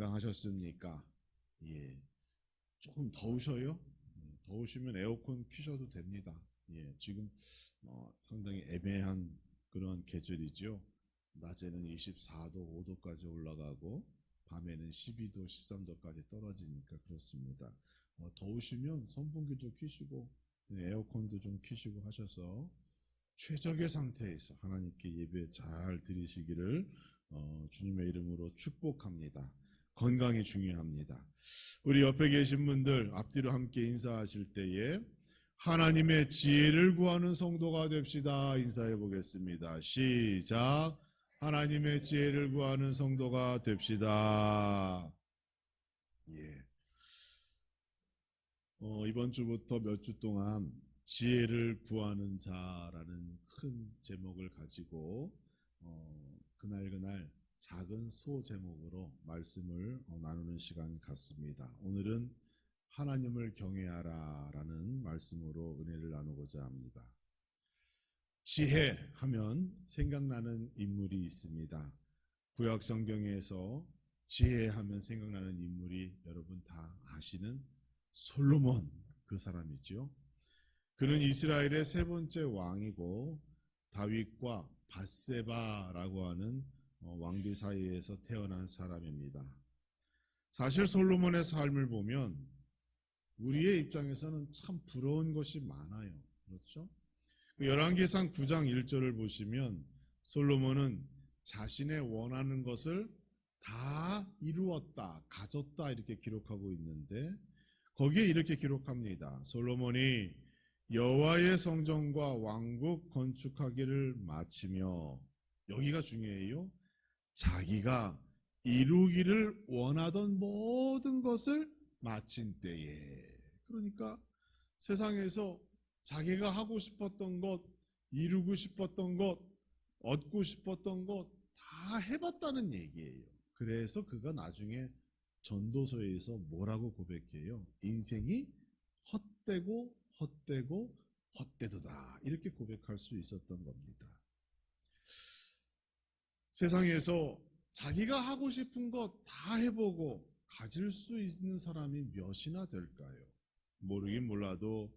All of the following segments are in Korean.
건강하셨습니까? 예. 조금 더우셔요? 더우시면 에어컨 켜셔도 됩니다. 예. 지금 상당히 애매한 그런 계절이죠. 낮에는 24도, 5도까지 올라가고 밤에는 12도, 13도까지 떨어지니까 그렇습니다. 더우시면 선풍기도 켜시고 에어컨도 좀 켜시고 하셔서 최적의 상태에서 하나님께 예배 잘 드리시기를 주님의 이름으로 축복합니다. 건강이 중요합니다. 우리 옆에 계신 분들 앞뒤로 함께 인사하실 때에 하나님의 지혜를 구하는 성도가 됩시다. 인사해 보겠습니다. 시작. 하나님의 지혜를 구하는 성도가 됩시다. 예. 이번 주부터 몇 주 동안 지혜를 구하는 자라는 큰 제목을 가지고 그날 작은 소 제목으로 말씀을 나누는 시간 같습니다. 오늘은 하나님을 경외하라 라는 말씀으로 은혜를 나누고자 합니다. 지혜 하면 생각나는 인물이 있습니다. 구약 성경에서 지혜 하면 생각나는 인물이 여러분 다 아시는 솔로몬, 그 사람이죠. 그는 이스라엘의 세 번째 왕이고 다윗과 밧세바라고 하는 왕비 사이에서 태어난 사람입니다. 사실 솔로몬의 삶을 보면 우리의 입장에서는 참 부러운 것이 많아요. 그렇죠? 열왕기상 9장 1절을 보시면 솔로몬은 자신의 원하는 것을 다 이루었다, 가졌다 이렇게 기록하고 있는데 거기에 이렇게 기록합니다. 솔로몬이 여호와의 성전과 왕국 건축하기를 마치며, 여기가 중요해요. 자기가 이루기를 원하던 모든 것을 마친 때에, 그러니까 세상에서 자기가 하고 싶었던 것, 이루고 싶었던 것, 얻고 싶었던 것 다 해봤다는 얘기예요. 그래서 그가 나중에 전도서에서 뭐라고 고백해요? 인생이 헛되고 헛되도다 이렇게 고백할 수 있었던 겁니다. 세상에서 자기가 하고 싶은 것 다 해보고 가질 수 있는 사람이 몇이나 될까요? 모르긴 몰라도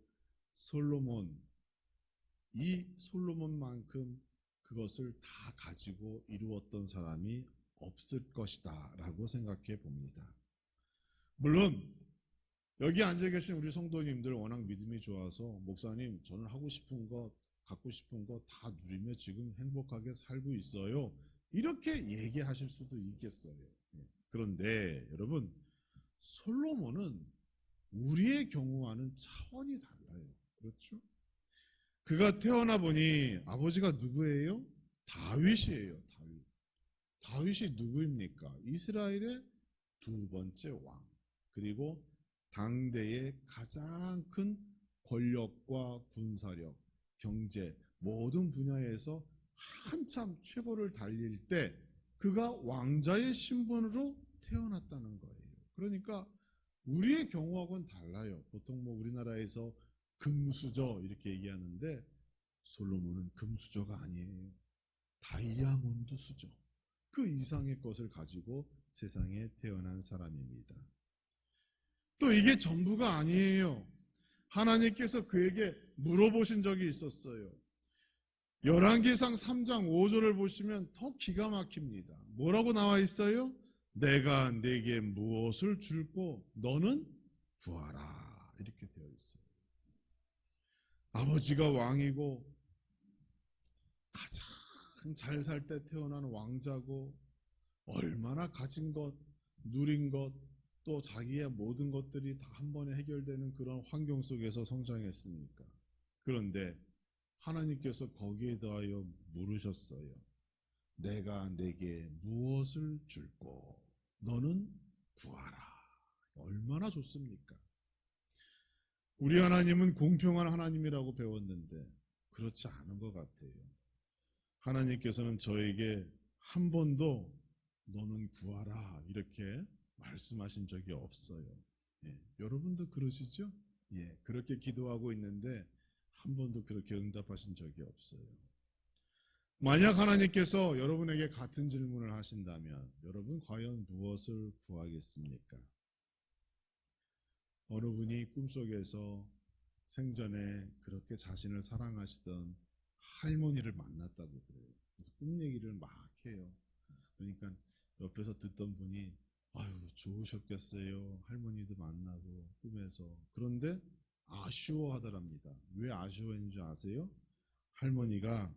이 솔로몬만큼 그것을 다 가지고 이루었던 사람이 없을 것이다 라고 생각해 봅니다. 물론 여기 앉아 계신 우리 성도님들 워낙 믿음이 좋아서 목사님 저는 하고 싶은 것, 갖고 싶은 것 다 누리며 지금 행복하게 살고 있어요. 이렇게 얘기하실 수도 있겠어요. 그런데 여러분, 솔로몬은 우리의 경우와는 차원이 달라요. 그렇죠? 그가 태어나 보니 아버지가 누구예요? 다윗이에요. 다윗이 누구입니까? 이스라엘의 두 번째 왕. 그리고 당대의 가장 큰 권력과 군사력, 경제 모든 분야에서 한참 최고를 달릴 때 그가 왕자의 신분으로 태어났다는 거예요. 그러니까 우리의 경우하고는 달라요. 보통 우리나라에서 금수저 이렇게 얘기하는데 솔로몬은 금수저가 아니에요. 다이아몬드 수저. 그 이상의 것을 가지고 세상에 태어난 사람입니다. 또 이게 전부가 아니에요. 하나님께서 그에게 물어보신 적이 있었어요. 열왕기상 3장 5절을 보시면 더 기가 막힙니다. 뭐라고 나와 있어요? 내가 내게 무엇을 줄고 너는 구하라 이렇게 되어 있어요. 아버지가 왕이고 가장 잘 살 때 태어난 왕자고 얼마나 가진 것, 누린 것, 또 자기의 모든 것들이 다 한 번에 해결되는 그런 환경 속에서 성장했으니까. 그런데 하나님께서 거기에 대하여 물으셨어요. 내가 내게 무엇을 줄고 너는 구하라. 얼마나 좋습니까? 우리 하나님은 공평한 하나님이라고 배웠는데 그렇지 않은 것 같아요. 하나님께서는 저에게 한 번도 너는 구하라 이렇게 말씀하신 적이 없어요. 여러분도 그러시죠? 그렇게 기도하고 있는데 한 번도 그렇게 응답하신 적이 없어요. 만약 하나님께서 여러분에게 같은 질문을 하신다면 여러분 과연 무엇을 구하겠습니까? 어느 분이 꿈속에서 생전에 그렇게 자신을 사랑하시던 할머니를 만났다고 그래요. 그래서 꿈 얘기를 막 해요. 그러니까 옆에서 듣던 분이 아유 좋으셨겠어요. 할머니도 만나고 꿈에서. 그런데 아쉬워하더랍니다. 왜 아쉬워했는지 아세요? 할머니가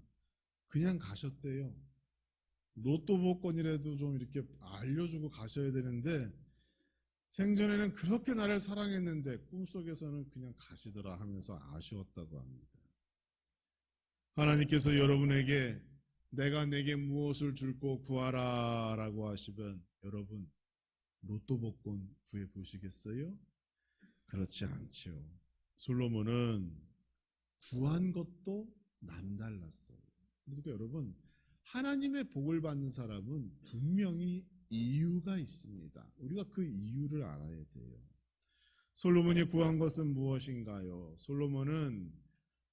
그냥 가셨대요. 로또 복권이라도 좀 이렇게 알려주고 가셔야 되는데 생전에는 그렇게 나를 사랑했는데 꿈속에서는 그냥 가시더라 하면서 아쉬웠다고 합니다. 하나님께서 여러분에게 내가 내게 무엇을 줄고 구하라 라고 하시면 여러분 로또 복권 구해 보시겠어요? 그렇지 않죠. 솔로몬은 구한 것도 남달랐어요. 그러니까 여러분 하나님의 복을 받는 사람은 분명히 이유가 있습니다. 우리가 그 이유를 알아야 돼요. 솔로몬이 구한 것은 무엇인가요? 솔로몬은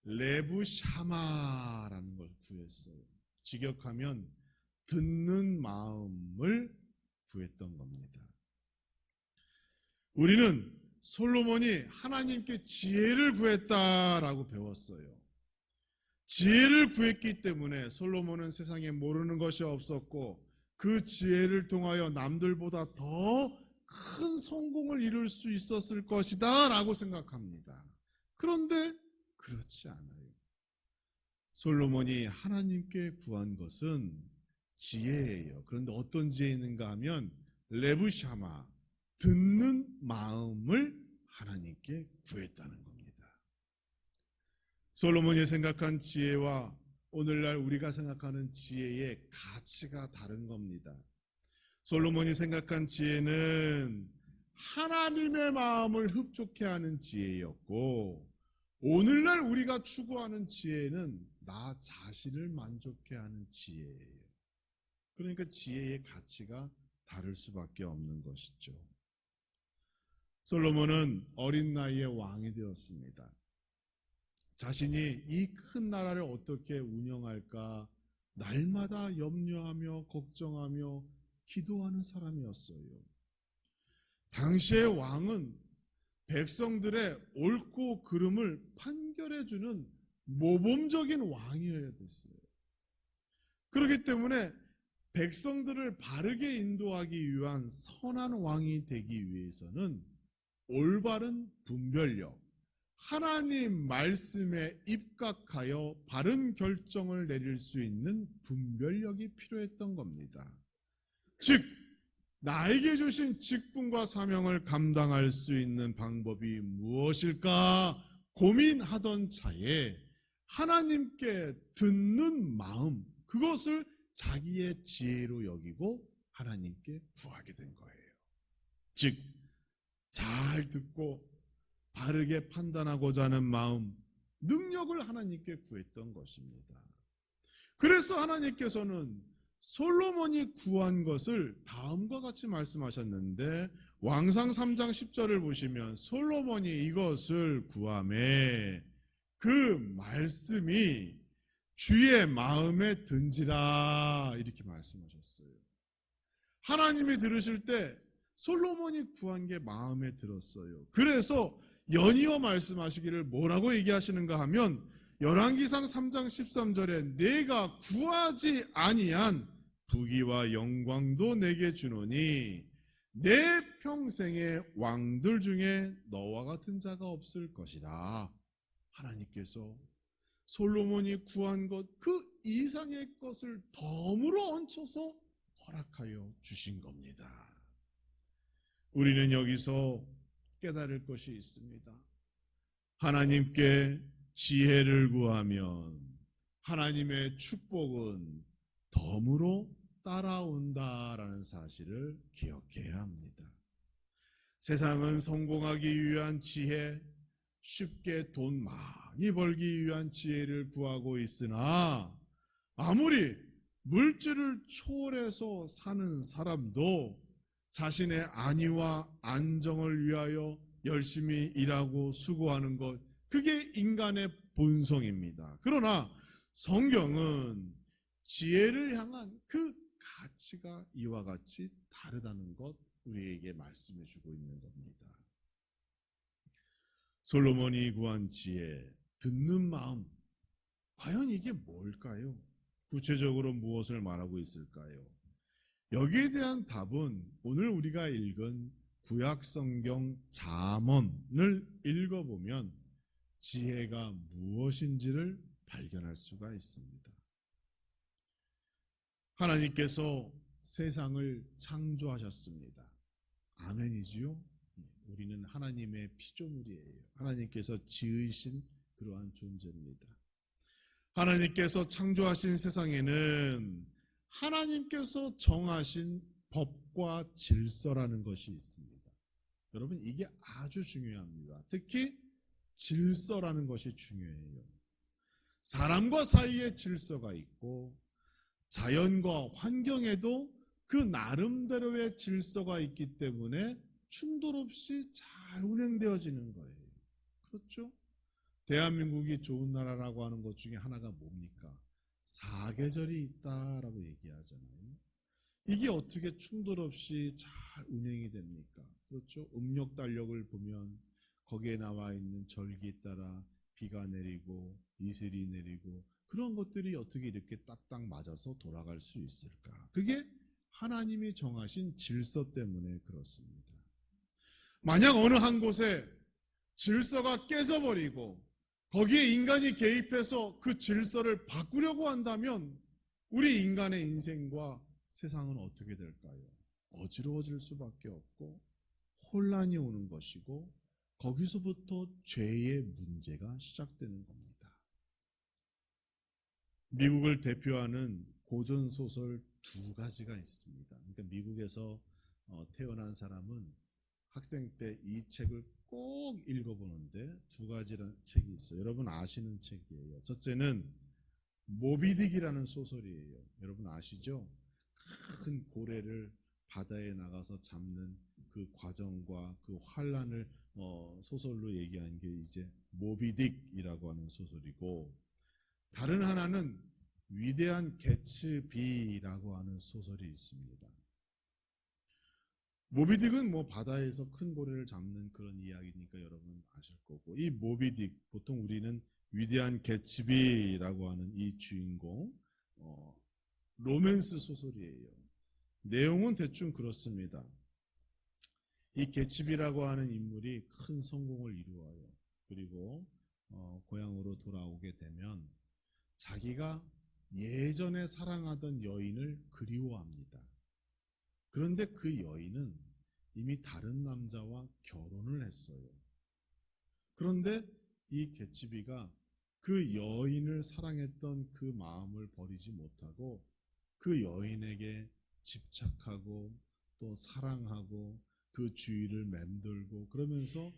레브샤마라는 걸 구했어요. 직역하면 듣는 마음을 구했던 겁니다. 우리는 솔로몬이 하나님께 지혜를 구했다라고 배웠어요. 지혜를 구했기 때문에 솔로몬은 세상에 모르는 것이 없었고 그 지혜를 통하여 남들보다 더 큰 성공을 이룰 수 있었을 것이다 라고 생각합니다. 그런데 그렇지 않아요. 솔로몬이 하나님께 구한 것은 지혜예요. 그런데 어떤 지혜인가 하면 레브샤마, 듣는 마음을 하나님께 구했다는 겁니다. 솔로몬이 생각한 지혜와 오늘날 우리가 생각하는 지혜의 가치가 다른 겁니다. 솔로몬이 생각한 지혜는 하나님의 마음을 흡족해 하는 지혜였고 오늘날 우리가 추구하는 지혜는 나 자신을 만족해 하는 지혜예요. 그러니까 지혜의 가치가 다를 수밖에 없는 것이죠. 솔로몬은 어린 나이에 왕이 되었습니다. 자신이 이 큰 나라를 어떻게 운영할까 날마다 염려하며 걱정하며 기도하는 사람이었어요. 당시의 왕은 백성들의 옳고 그름을 판결해주는 모범적인 왕이어야 됐어요. 그렇기 때문에 백성들을 바르게 인도하기 위한 선한 왕이 되기 위해서는 올바른 분별력, 하나님 말씀에 입각하여 바른 결정을 내릴 수 있는 분별력이 필요했던 겁니다. 즉, 나에게 주신 직분과 사명을 감당할 수 있는 방법이 무엇일까 고민하던 차에 하나님께 듣는 마음, 그것을 자기의 지혜로 여기고 하나님께 구하게 된 거예요. 즉, 잘 듣고 바르게 판단하고자 하는 마음, 능력을 하나님께 구했던 것입니다. 그래서 하나님께서는 솔로몬이 구한 것을 다음과 같이 말씀하셨는데 왕상 3장 10절을 보시면 솔로몬이 이것을 구하매 그 말씀이 주의 마음에 든지라 이렇게 말씀하셨어요. 하나님이 들으실 때 솔로몬이 구한 게 마음에 들었어요. 그래서 연이어 말씀하시기를 뭐라고 얘기하시는가 하면 열왕기상 3장 13절에 내가 구하지 아니한 부귀와 영광도 내게 주노니 내 평생의 왕들 중에 너와 같은 자가 없을 것이라. 하나님께서 솔로몬이 구한 것 그 이상의 것을 덤으로 얹혀서 허락하여 주신 겁니다. 우리는 여기서 깨달을 것이 있습니다. 하나님께 지혜를 구하면 하나님의 축복은 덤으로 따라온다라는 사실을 기억해야 합니다. 세상은 성공하기 위한 지혜, 쉽게 돈 많이 벌기 위한 지혜를 구하고 있으나 아무리 물질을 초월해서 사는 사람도 자신의 안위와 안정을 위하여 열심히 일하고 수고하는 것, 그게 인간의 본성입니다. 그러나 성경은 지혜를 향한 그 가치가 이와 같이 다르다는 것 우리에게 말씀해 주고 있는 겁니다. 솔로몬이 구한 지혜, 듣는 마음, 과연 이게 뭘까요? 구체적으로 무엇을 말하고 있을까요? 여기에 대한 답은 오늘 우리가 읽은 구약성경 잠언을 읽어보면 지혜가 무엇인지를 발견할 수가 있습니다. 하나님께서 세상을 창조하셨습니다. 아멘이지요? 우리는 하나님의 피조물이에요. 하나님께서 지으신 그러한 존재입니다. 하나님께서 창조하신 세상에는 하나님께서 정하신 법과 질서라는 것이 있습니다. 여러분, 이게 아주 중요합니다. 특히 질서라는 것이 중요해요. 사람과 사이에 질서가 있고 자연과 환경에도 그 나름대로의 질서가 있기 때문에 충돌 없이 잘 운행되어지는 거예요. 그렇죠? 대한민국이 좋은 나라라고 하는 것 중에 하나가 뭡니까? 사계절이 있다라고 얘기하잖아요. 이게 어떻게 충돌 없이 잘 운행이 됩니까? 그렇죠? 음력달력을 보면 거기에 나와 있는 절기에 따라 비가 내리고 이슬이 내리고 그런 것들이 어떻게 이렇게 딱딱 맞아서 돌아갈 수 있을까? 그게 하나님이 정하신 질서 때문에 그렇습니다. 만약 어느 한 곳에 질서가 깨져버리고 거기에 인간이 개입해서 그 질서를 바꾸려고 한다면 우리 인간의 인생과 세상은 어떻게 될까요? 어지러워질 수밖에 없고 혼란이 오는 것이고 거기서부터 죄의 문제가 시작되는 겁니다. 미국을 대표하는 고전소설 두 가지가 있습니다. 그러니까 미국에서 태어난 사람은 학생 때 이 책을 꼭 읽어보는데 두 가지라는 책이 있어요. 여러분 아시는 책이에요. 첫째는 모비딕이라는 소설이에요. 여러분 아시죠? 큰 고래를 바다에 나가서 잡는 그 과정과 그 환란을 소설로 얘기한 게 이제 모비딕이라고 하는 소설이고, 다른 하나는 위대한 개츠비라고 하는 소설이 있습니다. 모비딕은 뭐 바다에서 큰 고래를 잡는 그런 이야기니까 여러분 아실 거고, 이 모비딕, 보통 우리는 위대한 개츠비라고 하는 이 주인공 로맨스 소설이에요. 내용은 대충 그렇습니다. 이 개츠비라고 하는 인물이 큰 성공을 이루어요. 그리고 고향으로 돌아오게 되면 자기가 예전에 사랑하던 여인을 그리워합니다. 그런데 그 여인은 이미 다른 남자와 결혼을 했어요. 그런데 이 개츠비가 그 여인을 사랑했던 그 마음을 버리지 못하고 그 여인에게 집착하고 또 사랑하고 그 주위를 맴돌고 그러면서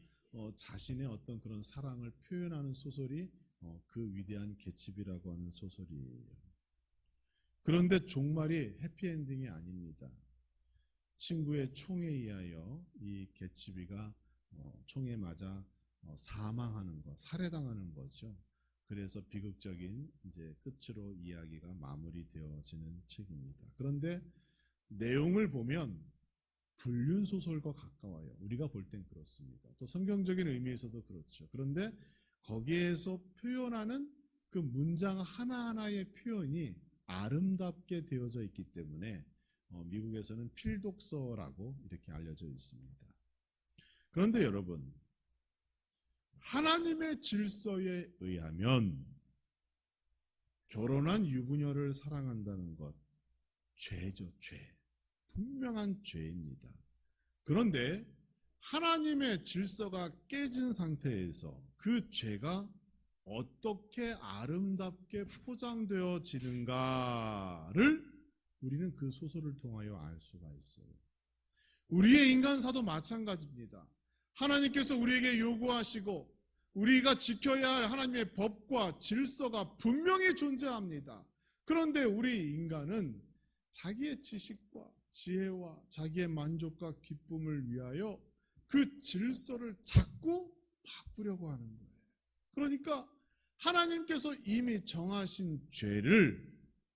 자신의 어떤 그런 사랑을 표현하는 소설이 그 위대한 개츠비라고 하는 소설이에요. 그런데 종말이 해피엔딩이 아닙니다. 친구의 총에 의하여 이 개츠비가 총에 맞아 사망하는 것, 살해당하는 거죠. 그래서 비극적인 이제 끝으로 이야기가 마무리되어지는 책입니다. 그런데 내용을 보면 불륜 소설과 가까워요. 우리가 볼 땐 그렇습니다. 또 성경적인 의미에서도 그렇죠. 그런데 거기에서 표현하는 그 문장 하나하나의 표현이 아름답게 되어져 있기 때문에 미국에서는 필독서라고 이렇게 알려져 있습니다. 그런데 여러분, 하나님의 질서에 의하면 결혼한 유부녀를 사랑한다는 것, 죄죠, 죄. 분명한 죄입니다. 그런데 하나님의 질서가 깨진 상태에서 그 죄가 어떻게 아름답게 포장되어지는가를 우리는 그 소설을 통하여 알 수가 있어요. 우리의 인간사도 마찬가지입니다. 하나님께서 우리에게 요구하시고 우리가 지켜야 할 하나님의 법과 질서가 분명히 존재합니다. 그런데 우리 인간은 자기의 지식과 지혜와 자기의 만족과 기쁨을 위하여 그 질서를 자꾸 바꾸려고 하는 거예요. 그러니까 하나님께서 이미 정하신 죄를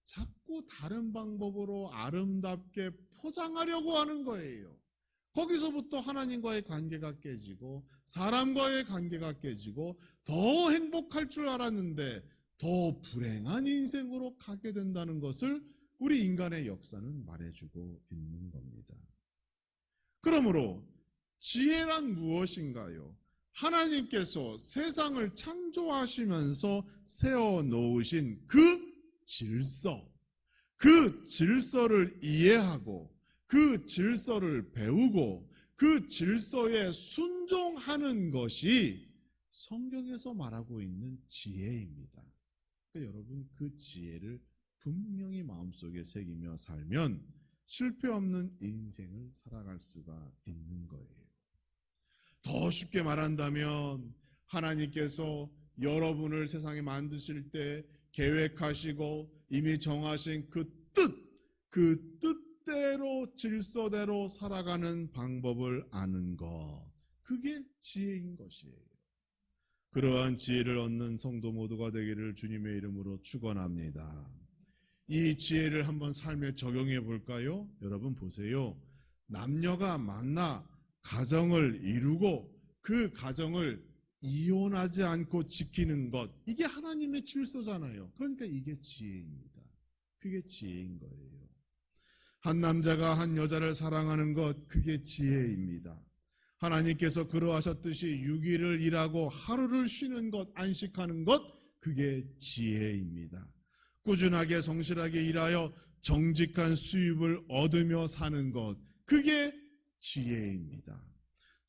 자꾸 자꾸 다른 방법으로 아름답게 포장하려고 하는 거예요. 거기서부터 하나님과의 관계가 깨지고 사람과의 관계가 깨지고 더 행복할 줄 알았는데 더 불행한 인생으로 가게 된다는 것을 우리 인간의 역사는 말해주고 있는 겁니다. 그러므로 지혜란 무엇인가요? 하나님께서 세상을 창조하시면서 세워놓으신 그 질서를 이해하고 그 질서를 배우고 그 질서에 순종하는 것이 성경에서 말하고 있는 지혜입니다. 그러니까 여러분 그 지혜를 분명히 마음속에 새기며 살면 실패 없는 인생을 살아갈 수가 있는 거예요. 더 쉽게 말한다면 하나님께서 여러분을 세상에 만드실 때 계획하시고 이미 정하신 그 뜻대로 질서대로 살아가는 방법을 아는 것, 그게 지혜인 것이에요. 그러한 지혜를 얻는 성도 모두가 되기를 주님의 이름으로 축원합니다. 이 지혜를 한번 삶에 적용해 볼까요? 여러분 보세요. 남녀가 만나 가정을 이루고 그 가정을 이혼하지 않고 지키는 것, 이게 하나님의 질서잖아요. 그러니까 이게 지혜입니다. 그게 지혜인 거예요. 한 남자가 한 여자를 사랑하는 것, 그게 지혜입니다. 하나님께서 그러하셨듯이 6일을 일하고 하루를 쉬는 것, 안식하는 것, 그게 지혜입니다. 꾸준하게 성실하게 일하여 정직한 수입을 얻으며 사는 것, 그게 지혜입니다.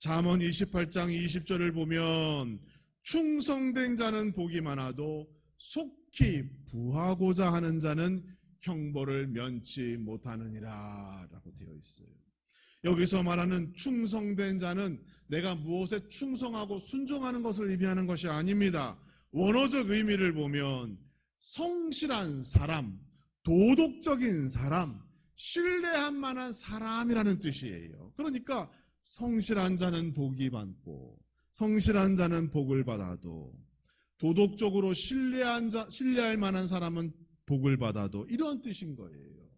잠언 28장 20절을 보면 충성된 자는 복이 많아도 속히 부하고자 하는 자는 형벌을 면치 못하느니라 라고 되어 있어요. 여기서 말하는 충성된 자는 내가 무엇에 충성하고 순종하는 것을 의미하는 것이 아닙니다. 원어적 의미를 보면 성실한 사람, 도덕적인 사람, 신뢰할 만한 사람이라는 뜻이에요. 그러니까 성실한 자는 복이 많고 성실한 자는 복을 받아도 도덕적으로 신뢰할 만한 사람은 복을 받아도 이런 뜻인 거예요.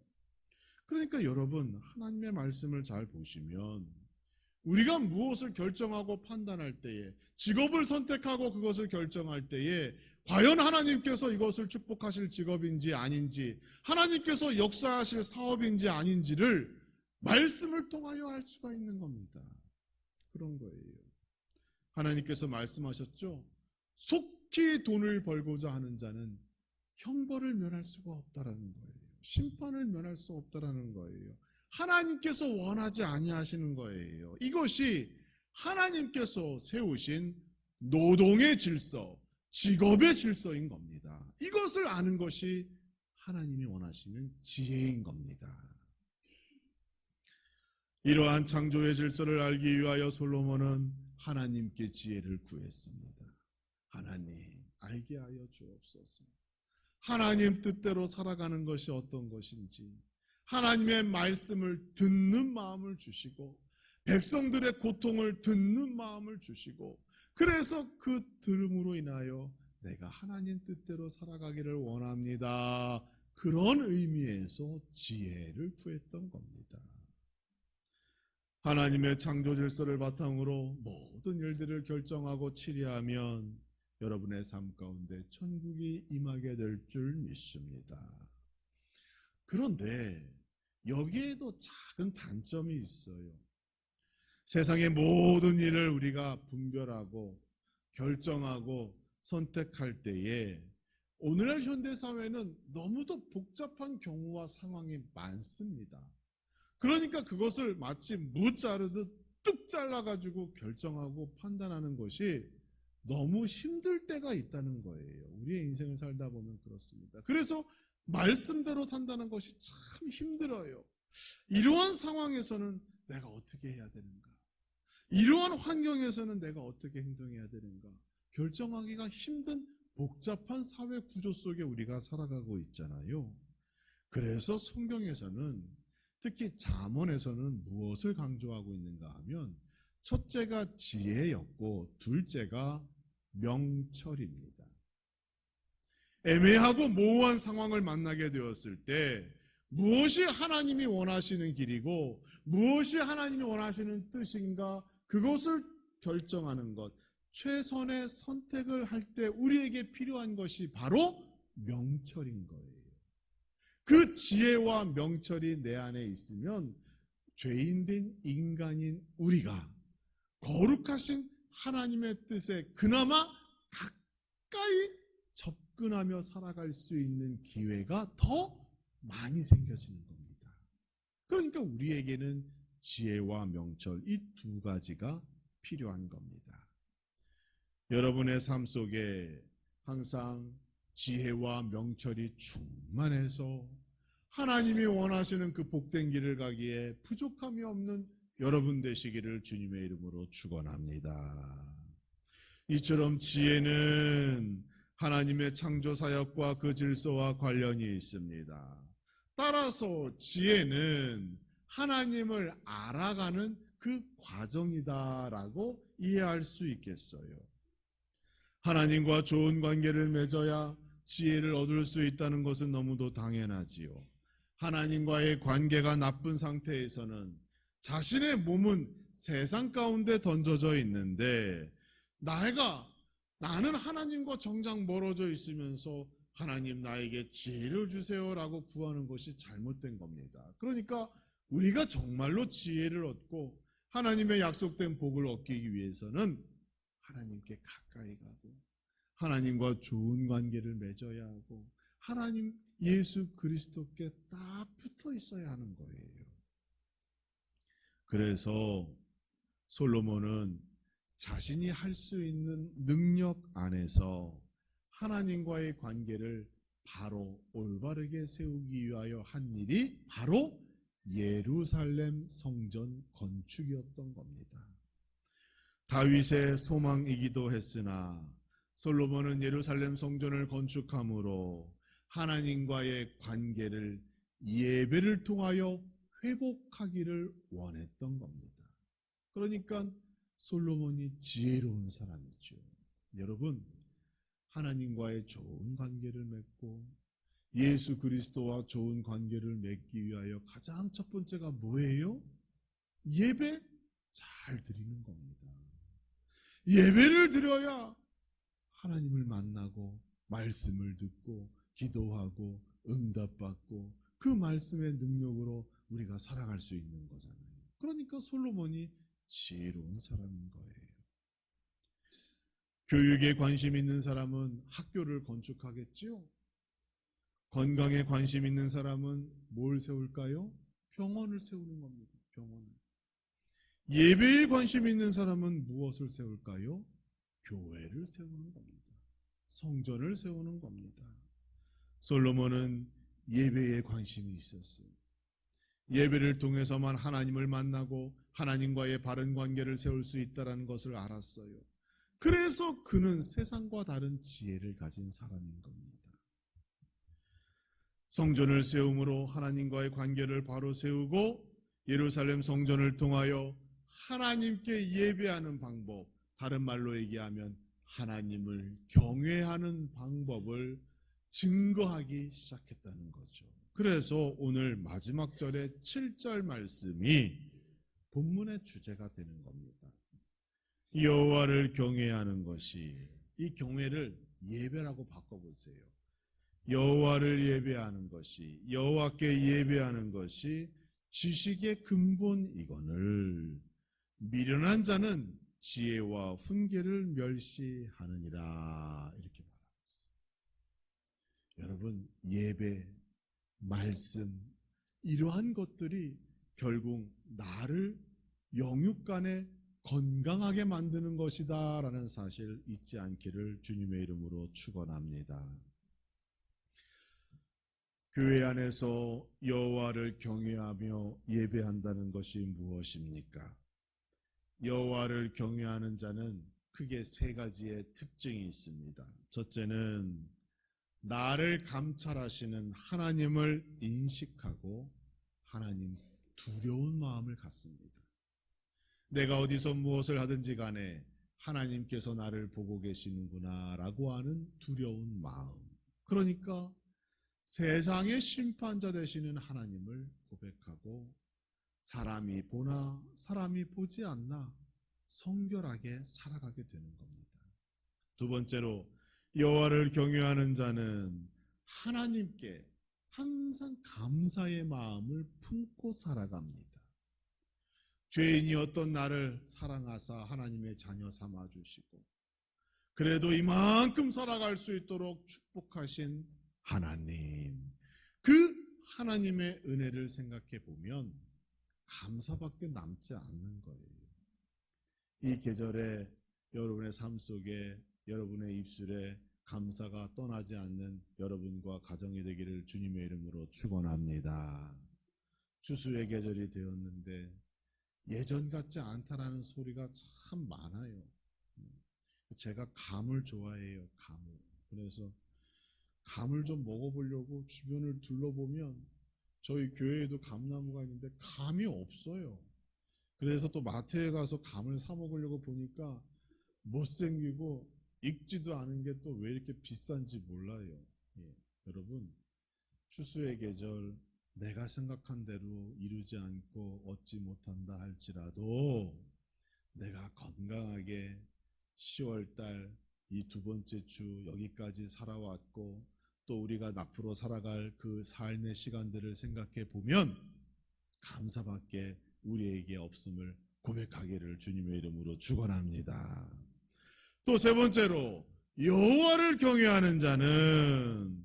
그러니까 여러분 하나님의 말씀을 잘 보시면 우리가 무엇을 결정하고 판단할 때에 직업을 선택하고 그것을 결정할 때에 과연 하나님께서 이것을 축복하실 직업인지 아닌지 하나님께서 역사하실 사업인지 아닌지를 말씀을 통하여 알 수가 있는 겁니다. 그런 거예요. 하나님께서 말씀하셨죠. 속히 돈을 벌고자 하는 자는 형벌을 면할 수가 없다라는 거예요. 심판을 면할 수 없다라는 거예요. 하나님께서 원하지 아니하시는 거예요. 이것이 하나님께서 세우신 노동의 질서, 직업의 질서인 겁니다. 이것을 아는 것이 하나님이 원하시는 지혜인 겁니다. 이러한 창조의 질서를 알기 위하여 솔로몬은 하나님께 지혜를 구했습니다. 하나님, 알게 하여 주옵소서. 하나님 뜻대로 살아가는 것이 어떤 것인지, 하나님의 말씀을 듣는 마음을 주시고, 백성들의 고통을 듣는 마음을 주시고, 그래서 그 들음으로 인하여 내가 하나님 뜻대로 살아가기를 원합니다. 그런 의미에서 지혜를 구했던 겁니다. 하나님의 창조 질서를 바탕으로 모든 일들을 결정하고 치리하면 여러분의 삶 가운데 천국이 임하게 될 줄 믿습니다. 그런데 여기에도 작은 단점이 있어요. 세상의 모든 일을 우리가 분별하고 결정하고 선택할 때에 오늘날 현대사회는 너무도 복잡한 경우와 상황이 많습니다. 그러니까 그것을 마치 무 자르듯 뚝 잘라가지고 결정하고 판단하는 것이 너무 힘들 때가 있다는 거예요. 우리의 인생을 살다 보면 그렇습니다. 그래서 말씀대로 산다는 것이 참 힘들어요. 이러한 상황에서는 내가 어떻게 해야 되는가? 이러한 환경에서는 내가 어떻게 행동해야 되는가? 결정하기가 힘든 복잡한 사회 구조 속에 우리가 살아가고 있잖아요. 그래서 성경에서는 특히 잠언에서는 무엇을 강조하고 있는가 하면 첫째가 지혜였고 둘째가 명철입니다. 애매하고 모호한 상황을 만나게 되었을 때 무엇이 하나님이 원하시는 길이고 무엇이 하나님이 원하시는 뜻인가, 그것을 결정하는 것, 최선의 선택을 할 때 우리에게 필요한 것이 바로 명철인 거예요. 그 지혜와 명철이 내 안에 있으면 죄인된 인간인 우리가 거룩하신 하나님의 뜻에 그나마 가까이 접근하며 살아갈 수 있는 기회가 더 많이 생겨지는 겁니다. 그러니까 우리에게는 지혜와 명철, 이 두 가지가 필요한 겁니다. 여러분의 삶 속에 항상 지혜와 명철이 충만해서 하나님이 원하시는 그 복된 길을 가기에 부족함이 없는 여러분 되시기를 주님의 이름으로 축원합니다. 이처럼 지혜는 하나님의 창조 사역과 그 질서와 관련이 있습니다. 따라서 지혜는 하나님을 알아가는 그 과정이다라고 이해할 수 있겠어요. 하나님과 좋은 관계를 맺어야 지혜를 얻을 수 있다는 것은 너무도 당연하지요. 하나님과의 관계가 나쁜 상태에서는 자신의 몸은 세상 가운데 던져져 있는데 나는 하나님과 정작 멀어져 있으면서 하나님 나에게 지혜를 주세요라고 구하는 것이 잘못된 겁니다. 그러니까 우리가 정말로 지혜를 얻고 하나님의 약속된 복을 얻기 위해서는 하나님께 가까이 가고 하나님과 좋은 관계를 맺어야 하고 하나님 예수 그리스도께 딱 붙어 있어야 하는 거예요. 그래서 솔로몬은 자신이 할 수 있는 능력 안에서 하나님과의 관계를 바로 올바르게 세우기 위하여 한 일이 바로 예루살렘 성전 건축이었던 겁니다. 다윗의 소망이기도 했으나 솔로몬은 예루살렘 성전을 건축함으로 하나님과의 관계를 예배를 통하여 회복하기를 원했던 겁니다. 그러니까 솔로몬이 지혜로운 사람이죠. 여러분, 하나님과의 좋은 관계를 맺고 예수 그리스도와 좋은 관계를 맺기 위하여 가장 첫 번째가 뭐예요? 예배 잘 드리는 겁니다. 예배를 드려야 하나님을 만나고 말씀을 듣고 기도하고 응답받고 그 말씀의 능력으로 우리가 살아갈 수 있는 거잖아요. 그러니까 솔로몬이 지혜로운 사람인 거예요. 교육에 관심 있는 사람은 학교를 건축하겠지요. 건강에 관심 있는 사람은 뭘 세울까요? 병원을 세우는 겁니다. 병원을. 예배에 관심 있는 사람은 무엇을 세울까요? 교회를 세우는 겁니다. 성전을 세우는 겁니다. 솔로몬은 예배에 관심이 있었어요. 예배를 통해서만 하나님을 만나고 하나님과의 바른 관계를 세울 수 있다는 것을 알았어요. 그래서 그는 세상과 다른 지혜를 가진 사람인 겁니다. 성전을 세움으로 하나님과의 관계를 바로 세우고 예루살렘 성전을 통하여 하나님께 예배하는 방법, 다른 말로 얘기하면 하나님을 경외하는 방법을 증거하기 시작했다는 거죠. 그래서 오늘 마지막 절의 7절 말씀이 본문의 주제가 되는 겁니다. 여호와를 경외하는 것이, 이 경외를 예배라고 바꿔보세요. 여호와를 예배하는 것이, 여호와께 예배하는 것이 지식의 근본이거늘 미련한 자는 지혜와 훈계를 멸시하느니라, 이렇게 말하고 있어요. 여러분, 예배, 말씀, 이러한 것들이 결국 나를 영육간에 건강하게 만드는 것이다 라는 사실 잊지 않기를 주님의 이름으로 축원합니다. 교회 안에서 여호와를 경외하며 예배한다는 것이 무엇입니까? 여호와를 경외하는 자는 크게 세 가지의 특징이 있습니다. 첫째는 나를 감찰하시는 하나님을 인식하고 하나님 두려운 마음을 갖습니다. 내가 어디서 무엇을 하든지 간에 하나님께서 나를 보고 계시는구나 라고 하는 두려운 마음, 그러니까 세상의 심판자 되시는 하나님을 고백하고 사람이 보나 사람이 보지 않나 성결하게 살아가게 되는 겁니다. 두 번째로 여호와를 경외하는 자는 하나님께 항상 감사의 마음을 품고 살아갑니다. 죄인이었던 나를 사랑하사 하나님의 자녀 삼아주시고 그래도 이만큼 살아갈 수 있도록 축복하신 하나님, 그 하나님의 은혜를 생각해 보면 감사밖에 남지 않는 거예요. 이 계절에 여러분의 삶 속에 여러분의 입술에 감사가 떠나지 않는 여러분과 가정이 되기를 주님의 이름으로 축원합니다. 추수의 계절이 되었는데 예전 같지 않다라는 소리가 참 많아요. 제가 감을 좋아해요. 감을. 그래서 감을 좀 먹어보려고 주변을 둘러보면 저희 교회에도 감나무가 있는데 감이 없어요. 그래서 또 마트에 가서 감을 사 먹으려고 보니까 못생기고 익지도 않은 게 또 왜 이렇게 비싼지 몰라요. 예. 여러분, 추수의 계절 내가 생각한 대로 이루지 않고 얻지 못한다 할지라도 내가 건강하게 10월달 이 두 번째 주 여기까지 살아왔고 또 우리가 앞으로 살아갈 그 삶의 시간들을 생각해 보면 감사밖에 우리에게 없음을 고백하기를 주님의 이름으로 축원합니다. 또 세 번째로 여호와를 경외하는 자는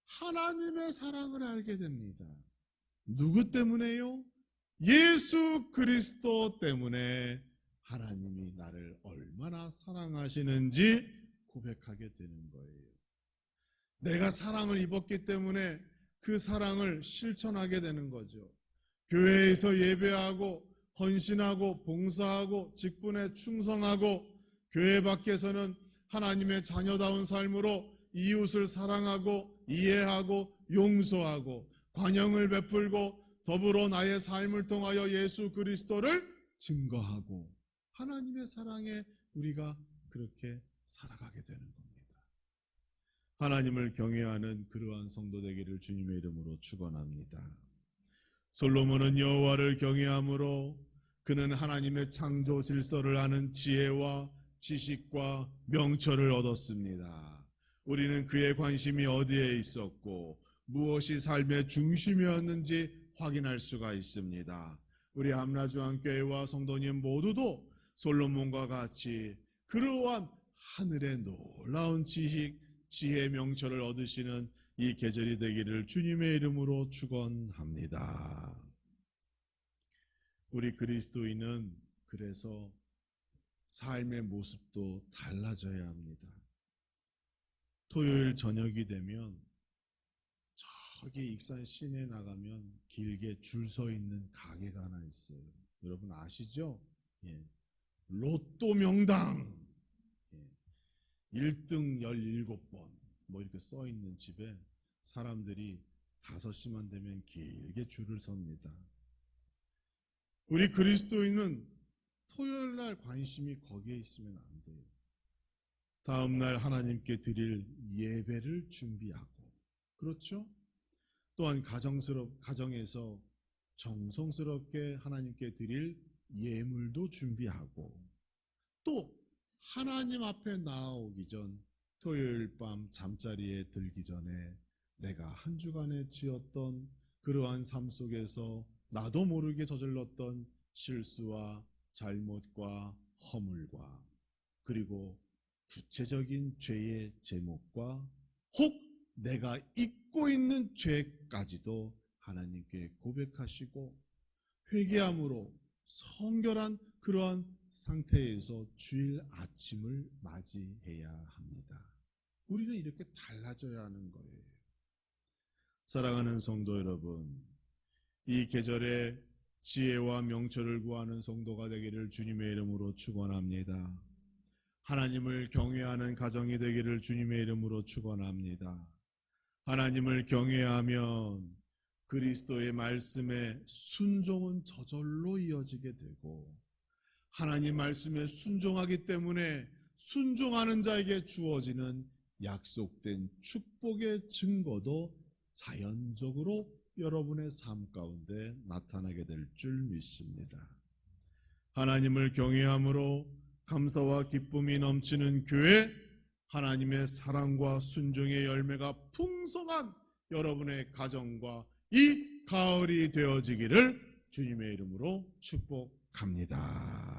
하나님의 사랑을 알게 됩니다. 누구 때문에요? 예수 그리스도 때문에 하나님이 나를 얼마나 사랑하시는지 고백하게 되는 거예요. 내가 사랑을 입었기 때문에 그 사랑을 실천하게 되는 거죠. 교회에서 예배하고 헌신하고 봉사하고 직분에 충성하고 교회 밖에서는 하나님의 자녀다운 삶으로 이웃을 사랑하고 이해하고 용서하고 관용을 베풀고 더불어 나의 삶을 통하여 예수 그리스도를 증거하고 하나님의 사랑에 우리가 그렇게 살아가게 되는 겁니다. 하나님을 경외하는 그러한 성도 되기를 주님의 이름으로 축원합니다. 솔로몬은 여호와를 경외함으로 그는 하나님의 창조 질서를 아는 지혜와 지식과 명철을 얻었습니다. 우리는 그의 관심이 어디에 있었고 무엇이 삶의 중심이었는지 확인할 수가 있습니다. 우리 함라중앙교회와 성도님 모두도 솔로몬과 같이 그러한 하늘의 놀라운 지식, 지혜, 명철을 얻으시는 이 계절이 되기를 주님의 이름으로 축원합니다. 우리 그리스도인은 그래서 삶의 모습도 달라져야 합니다. 토요일 저녁이 되면 저기 익산 시내에 나가면 길게 줄 서 있는 가게가 하나 있어요. 여러분 아시죠? 예. 로또 명당 1등 17번 뭐 이렇게 써 있는 집에 사람들이 5시만 되면 길게 줄을 섭니다. 우리 그리스도인은 토요일 날 관심이 거기에 있으면 안 돼요. 다음 날 하나님께 드릴 예배를 준비하고, 그렇죠? 또한 가정에서 정성스럽게 하나님께 드릴 예물도 준비하고, 또 하나님 앞에 나아오기 전 토요일 밤 잠자리에 들기 전에 내가 한 주간에 지었던 그러한 삶 속에서 나도 모르게 저질렀던 실수와 잘못과 허물과 그리고 구체적인 죄의 제목과 혹 내가 잊고 있는 죄까지도 하나님께 고백하시고 회개함으로 성결한 그러한 상태에서 주일 아침을 맞이해야 합니다. 우리는 이렇게 달라져야 하는 거예요. 사랑하는 성도 여러분, 이 계절에 지혜와 명철을 구하는 성도가 되기를 주님의 이름으로 축원합니다. 하나님을 경외하는 가정이 되기를 주님의 이름으로 축원합니다. 하나님을 경외하면 그리스도의 말씀에 순종은 저절로 이어지게 되고 하나님 말씀에 순종하기 때문에 순종하는 자에게 주어지는 약속된 축복의 증거도 자연적으로 여러분의 삶 가운데 나타나게 될 줄 믿습니다. 하나님을 경외함으로 감사와 기쁨이 넘치는 교회, 하나님의 사랑과 순종의 열매가 풍성한 여러분의 가정과 이 가을이 되어지기를 주님의 이름으로 축복합니다.